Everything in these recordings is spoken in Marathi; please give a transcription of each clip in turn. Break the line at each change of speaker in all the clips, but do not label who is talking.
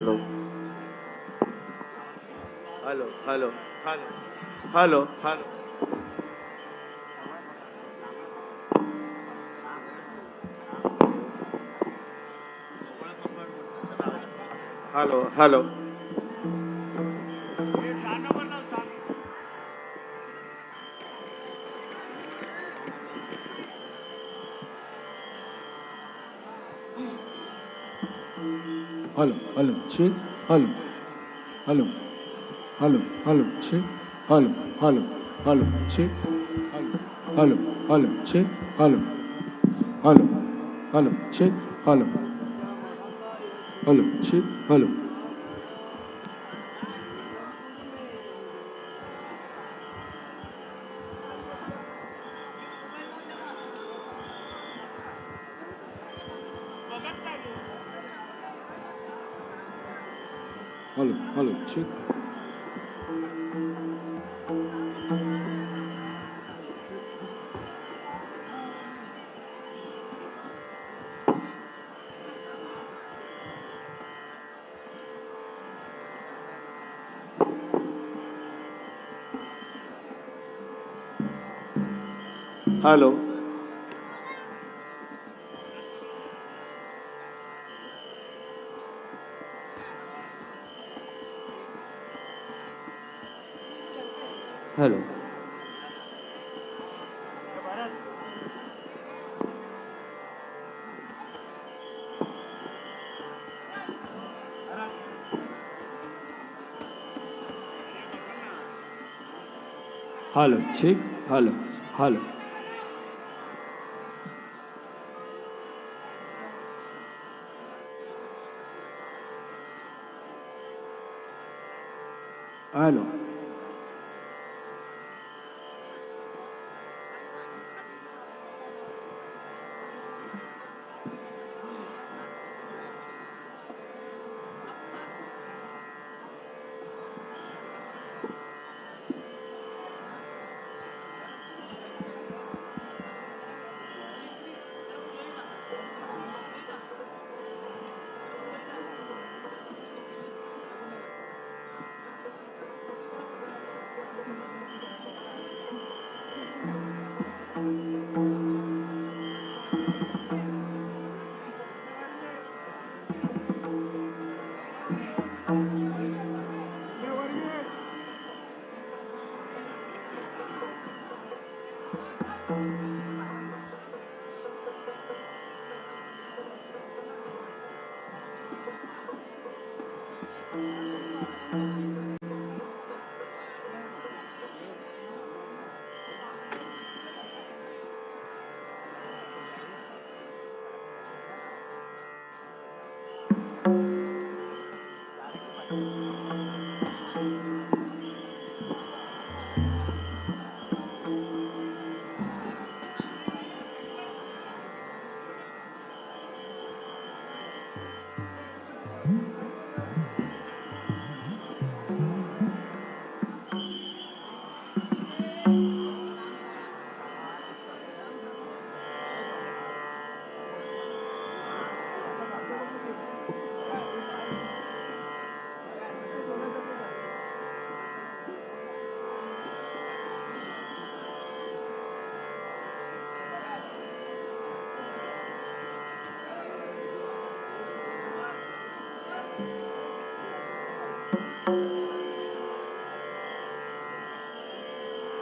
hello hello hello hello hello hello hello
hello hello check hello hello hello hello check hello hello hello check hello hello hello check hello hello hello check hello hello check hello hello hello check
hello
hello
hello check hello hello hello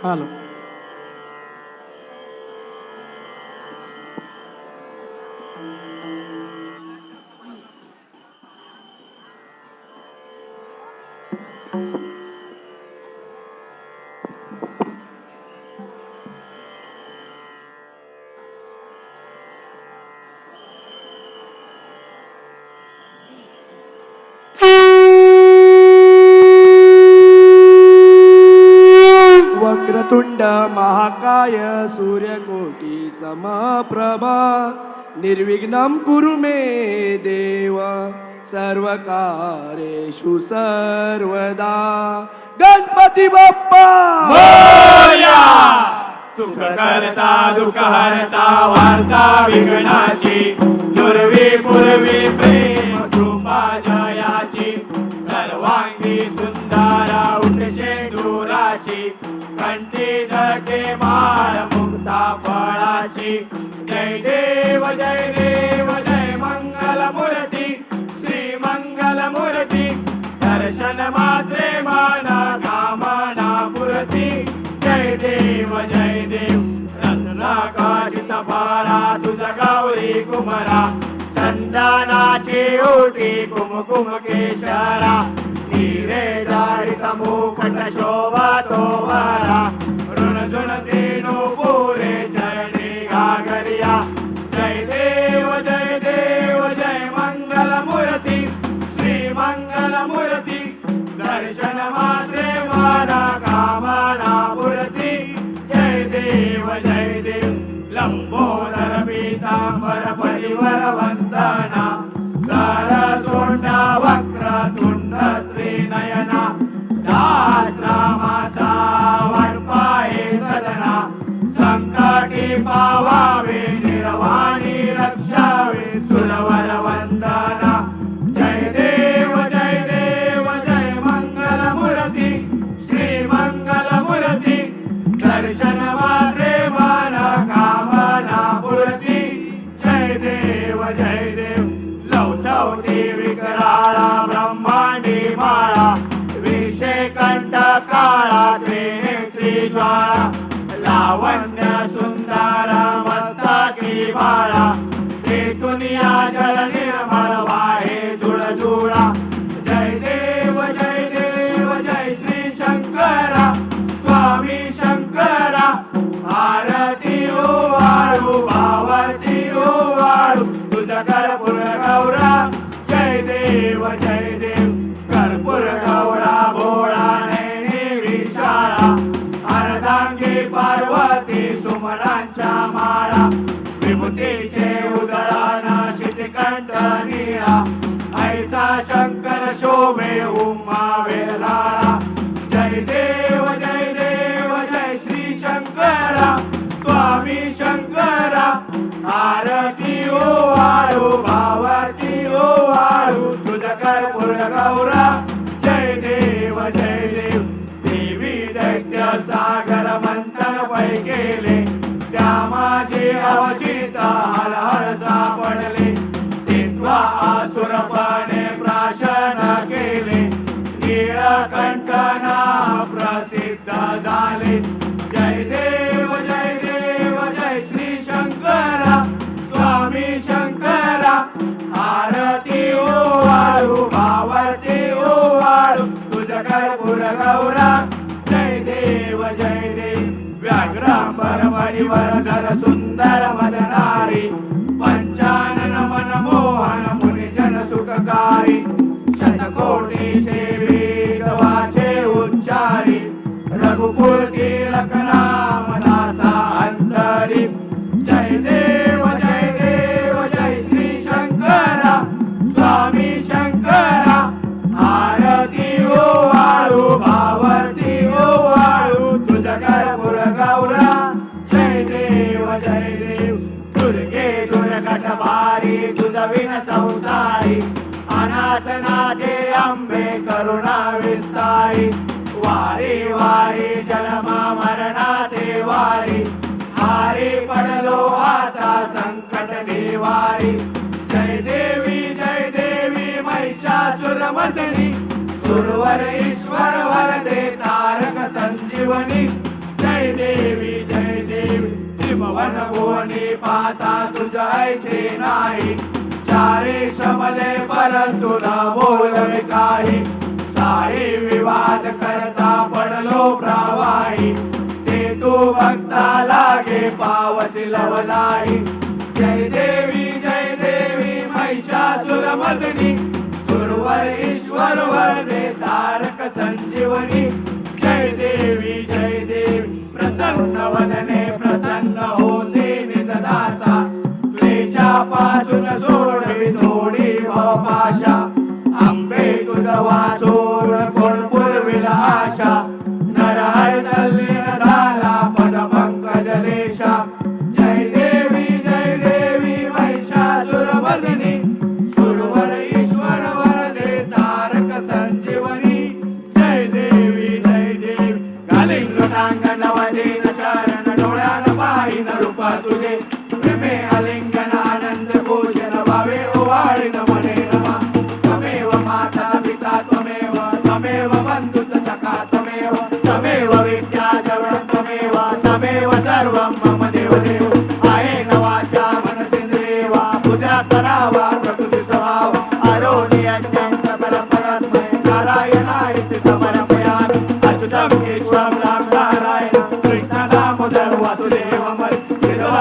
hello
वक्रतुंड महाकाय सूर्यकोटी समप्रभा निर्विघ्नं कुरु मे देव सर्वकारेषु सर्वदा गणपती बाप्पा
मोरया सुख करता दुःख हरता वार्ता विघ्नाची दुर्वी पूर्वी प्रेम कृपा जयाची फुलाची कंठी झळके माळ मुक्ता फळाची जय देव जय मंगल मूर्ती श्री मंगल मूर्ती दर्शन मात्रे माना कामना पुरती जय देव रत्नाकाशित पारा तुझ गौरी कुमरा चंदनाची ओटी कुमकुम केशरा हिरे जाळीत मुकुट शोभा तो वारा ऋण तेनु पुरे चरणी घागरिया जय देव जय मंगल मूर्ती श्री मंगल मूर्ती दर्शन मात्रे माना कामना पुरती जय देव लंबोदर पीतांबर परिवर वंदना सरसोंडा वक्र तुंड त्रिनयना दास रामाचा वडपाये सदना संकटी पावावे निर्वाणी रक्षावे सुरवर वंदना जय देव जय मंगल मूर्ती श्री मंगल मूर्ती दर्शन मात्रे माना कामना पुरती जय देव लवथवती विकराळा ब्रह्मांडी माळा विषय कंठ काळा त्रिनेत्री ज्वाळा लावण्य सुंदर मस्तकी बाळा दुनिया जल निर्मळ वाहे जुळजुळा जय देव जय श्री शंकरा स्वामी शंकरा आरती ओवाळू भावती ओवाळू तुझ कर्पूर गौरा जय देव कर्पूर गौरा भोळा नैनी विशाळा अर्धांगी पार्वती सुमनांच्या माळा विभूतीचे उदळाना शितिकंठ निळा ऐसा शंकर शोभे उमा वेलाळा जय देव जय श्री शंकरा स्वामी शंकरा आरती ओवाळू भावारती ओवाळू तुझ कर्पूर गौरा जय देव देवी दैत्य सागर मंथन पै केले त्या माझे अवचित हर सापडले तेव्हा आसुरपणे प्राशन केले नीळकंठना प्रसिद्ध झाले जय देव जय श्री शंकरा स्वामी शंकरा आरती ओवाळू भावती ओवाळू तुझ कर्पूर गौरा जय देव व्याघ्रांबर मणिवरधर सुंदर मदनारी पंचानन मनमोहन मुनिजन सुखकारी शतकोटीचे वेद वाचे उच्चारी रघुकुल तिलक नाम दासा अंतरी जय देव जय श्री शंकरा स्वामी शंकरा आरती ओवाळू भावती ओवाळू तुझ कर्पूर गौरा जय देव दुर्गे दुर्घट भारी तुझ विन संसारी अनाथनाथे अंबे करुणा विस्तारी वारी वारी जन्म मरणाते वारी हारी पडलो आता संकट निवारी जय देवी महिषासुरमर्दिनी सुरवर ईश्वर वरदे तारक संजीवनी जय देवी त्रिभुवन भुवनी पाता तुझ ऐसे नाही चारे शमले परंतु न बोलवे काही साई विवाद करता पडलो प्रवाही ते तू भक्ता लागे पावसी लवलाई जय देवी महिषासुरमर्दिनी सुरवर ईश्वर वरदे तारक संजीवनी जय देवी प्रसन्न वदने प्रसन्न होसे निजदासा क्लेशापासून सोडवी थोडी भवपाशा अंबे तुझ वाचून कोण पुरविल आशा नरहर तल्लीन झाला पद पंकज लेशा जय देवी महिषासुरमर्दिनी सुरवर ईश्वर वरदे तारक संजीवनी जय देवी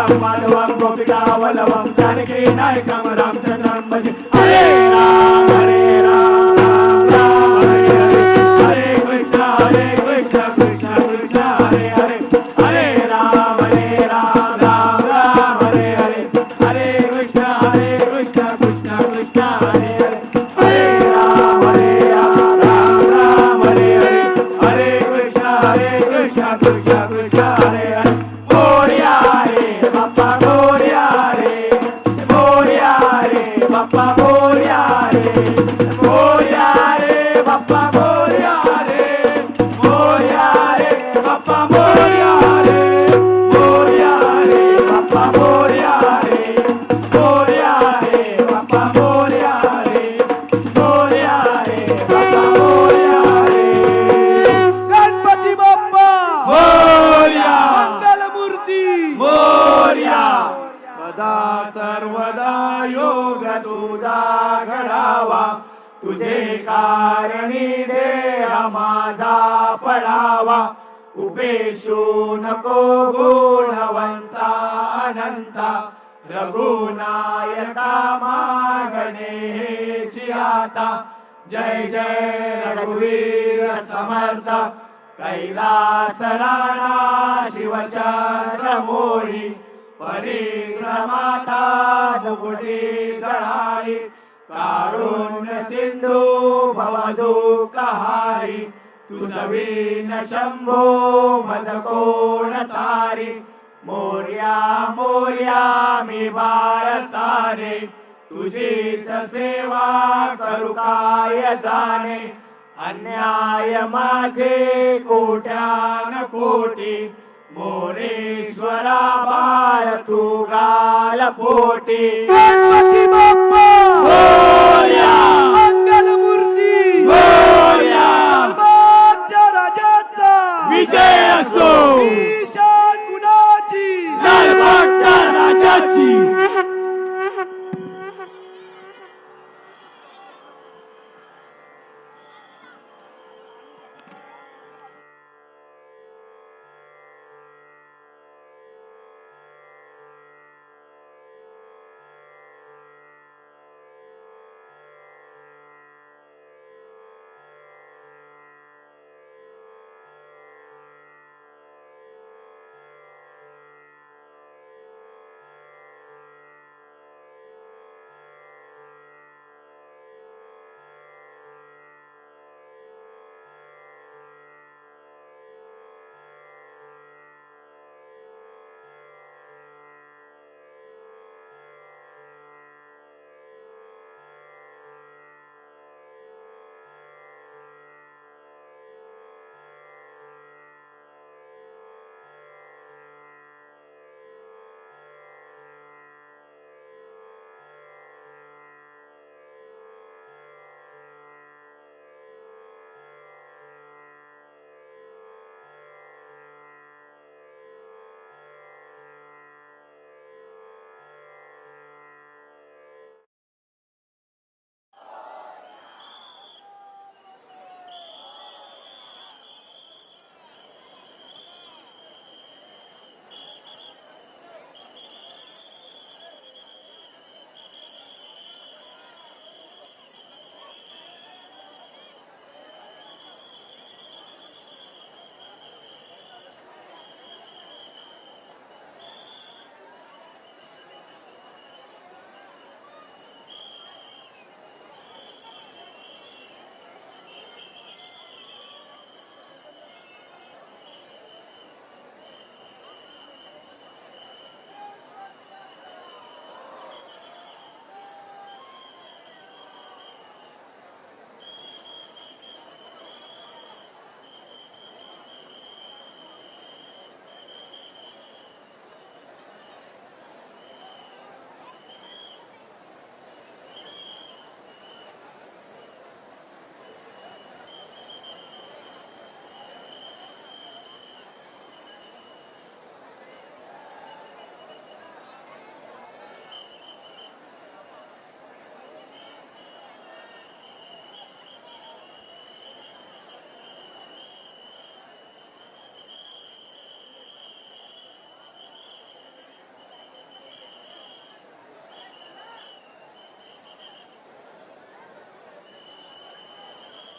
गोविंदं माधवं गोपिकावल्लभं जानकी नायकं रामचन्द्रं भजे हरे राम राम राम हरे हरे हरे कृष्ण कृष्ण कृष्ण हरे हरे हरे राम राम राम हरे हरे कृष्ण कृष्ण कृष्ण हरे हरे राम राम राम हरे हरे कृष्ण कृष्ण कृष्ण हरे हरे मोरया रे बाप्पा मोरया रे बाप्पा मोरया रे बाप्पा मोरया रे बाप्पा मोरया रे बाप्पा मोरया रे बाप्पा मोरया रे
गणपती बाप्पा
मोरया
मंगलमूर्ती
मोरया सदा सर्वदा योग तुझा घडावा तुझे कारणी देह माझा पडावा उपेशू नको गुणवंता अनंता रघुनायका मागणेची आता जय जय रघुवीर समर्थ कैलास राणा शिवचंद्र मोळी परिक्रमाता मुकुटी जळाली कारुण्य सिंधू भवदुःखहारी तुझवीन शंभो मज कोण तारी मोर्या मोर्या मी बाळताने तुझीच सेवा करू काय जाणे अन्याय माझे कोट्यान कोटी मोरेश्वरा बाळ तू गाल पोटी
गणपती बाप्पा
मोरया